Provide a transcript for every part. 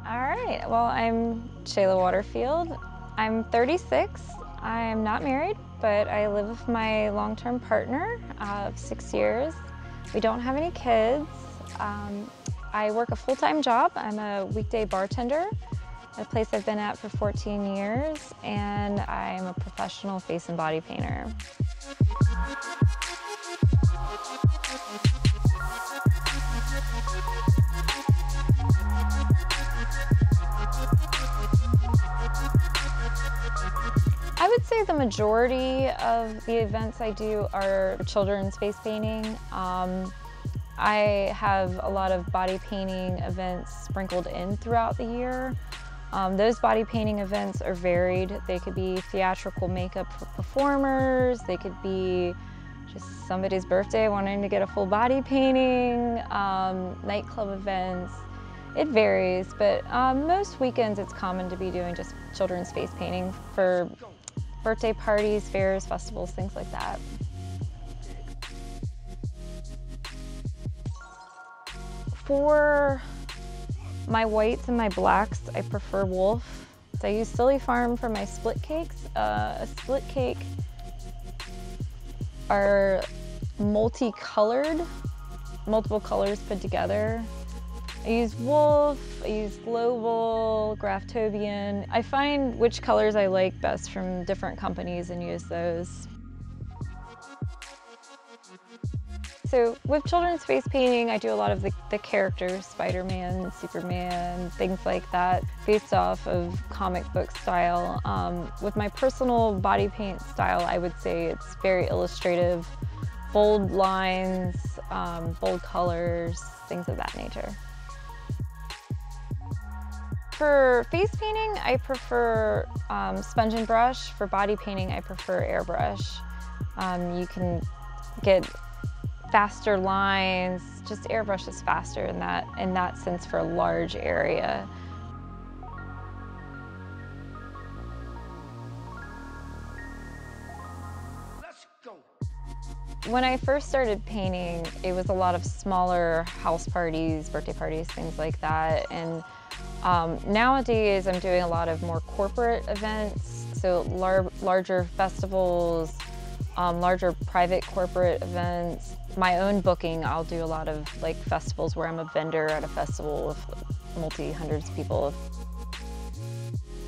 All right, well, I'm Chela Waterfield. I'm 36. I'm not married, but I live with my long-term partner of 6 years. We don't have any kids. I work a full-time job. I'm a weekday bartender at a place I've been at for 14 years, and I'm a professional face and body painter. I would say the majority of the events I do are children's face painting. I have a lot of body painting events sprinkled in throughout the year. Those body painting events are varied. They could be theatrical makeup for performers, they could be just somebody's birthday wanting to get a full body painting, nightclub events. It varies, but most weekends it's common to be doing just children's face painting for birthday parties, fairs, festivals, things like that. For my whites and my blacks, I prefer wolf. So I use Silly Farm for my split cakes. A split cake are multicolored, multiple colors put together. I use wolf, I use global, Graftobian. I find which colors I like best from different companies and use those. So with children's face painting, I do a lot of the characters, Spider-Man, Superman, things like that, based off of comic book style. With my personal body paint style, I would say it's very illustrative, bold lines, bold colors, things of that nature. For face painting, I prefer sponge and brush. For body painting, I prefer airbrush. You can get faster lines, just airbrush is faster in that sense for a large area. Let's go. When I first started painting, it was a lot of smaller house parties, birthday parties, things like that. And nowadays, I'm doing a lot of more corporate events, so larger festivals, larger private corporate events. My own booking, I'll do a lot of like festivals where I'm a vendor at a festival with multi-hundreds of people.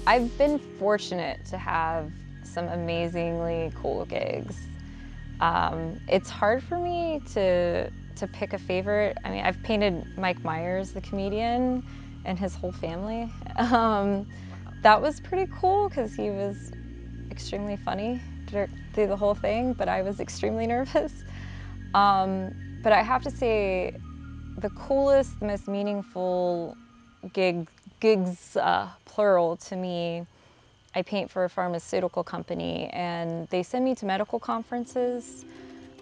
I've been fortunate to have some amazingly cool gigs. It's hard for me to pick a favorite. I mean, I've painted Mike Myers, the comedian, and his whole family. That was pretty cool because he was extremely funny through the whole thing, but I was extremely nervous. But I have to say, the coolest, the most meaningful gigs, plural to me, I paint for a pharmaceutical company, and they send me to medical conferences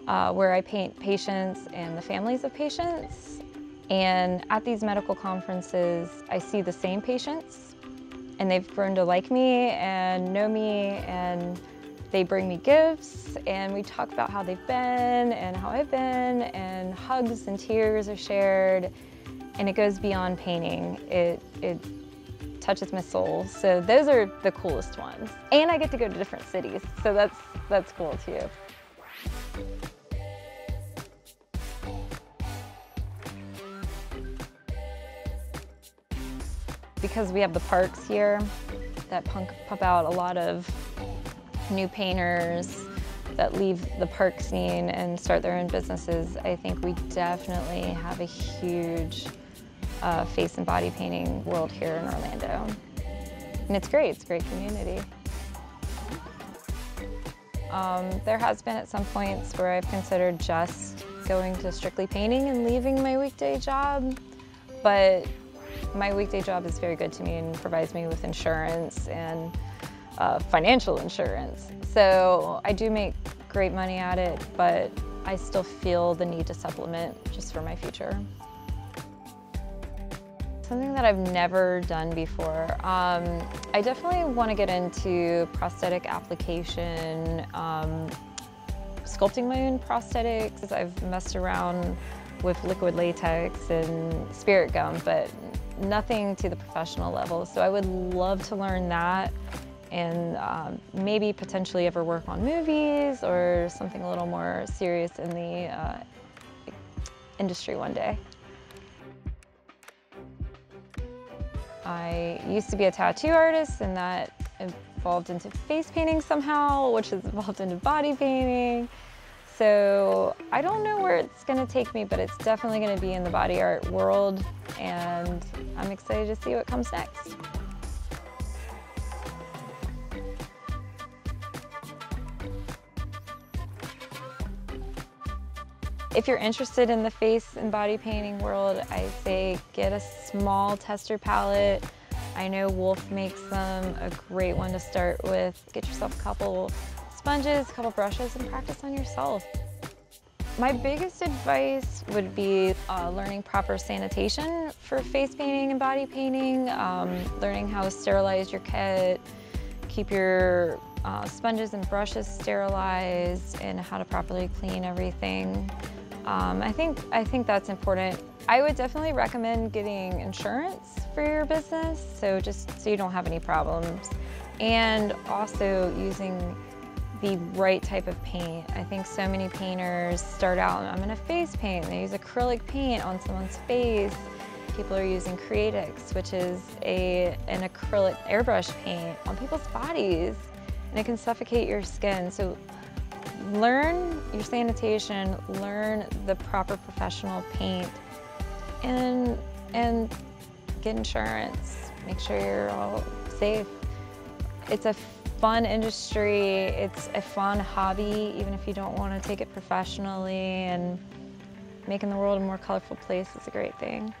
where I paint patients and the families of patients. And at these medical conferences, I see the same patients, and they've grown to like me and know me, and they bring me gifts, and we talk about how they've been and how I've been, and hugs and tears are shared, and it goes beyond painting. It touches my soul. So those are the coolest ones. And I get to go to different cities, so that's cool too. Because we have the parks here that pump out a lot of new painters that leave the park scene and start their own businesses, I think we definitely have a huge face and body painting world here in Orlando. And it's great, it's a great community. There has been at some points where I've considered just going to strictly painting and leaving my weekday job, but my weekday job is very good to me and provides me with insurance and financial insurance. So I do make great money at it, but I still feel the need to supplement just for my future. Something that I've never done before. I definitely want to get into prosthetic application, sculpting my own prosthetics. I've messed around with liquid latex and spirit gum, but nothing to the professional level. So I would love to learn that and maybe potentially ever work on movies or something a little more serious in the industry one day. I used to be a tattoo artist, and that evolved into face painting somehow, which has evolved into body painting. So I don't know where it's going to take me, but it's definitely going to be in the body art world, and I'm excited to see what comes next. If you're interested in the face and body painting world, I say get a small tester palette. I know Wolf makes them, a great one to start with. Get yourself a couple sponges, a couple brushes, and practice on yourself. My biggest advice would be learning proper sanitation for face painting and body painting, learning how to sterilize your kit, keep your sponges and brushes sterilized, and how to properly clean everything. I think that's important. I would definitely recommend getting insurance for your business, so just so you don't have any problems, and also using the right type of paint. I think so many painters start out, I'm gonna face paint, and they use acrylic paint on someone's face. People are using Creatix, which is an acrylic airbrush paint on people's bodies, and it can suffocate your skin. So learn your sanitation, learn the proper professional paint, and get insurance. Make sure you're all safe. It's a fun industry, it's a fun hobby, even if you don't want to take it professionally, and making the world a more colorful place is a great thing.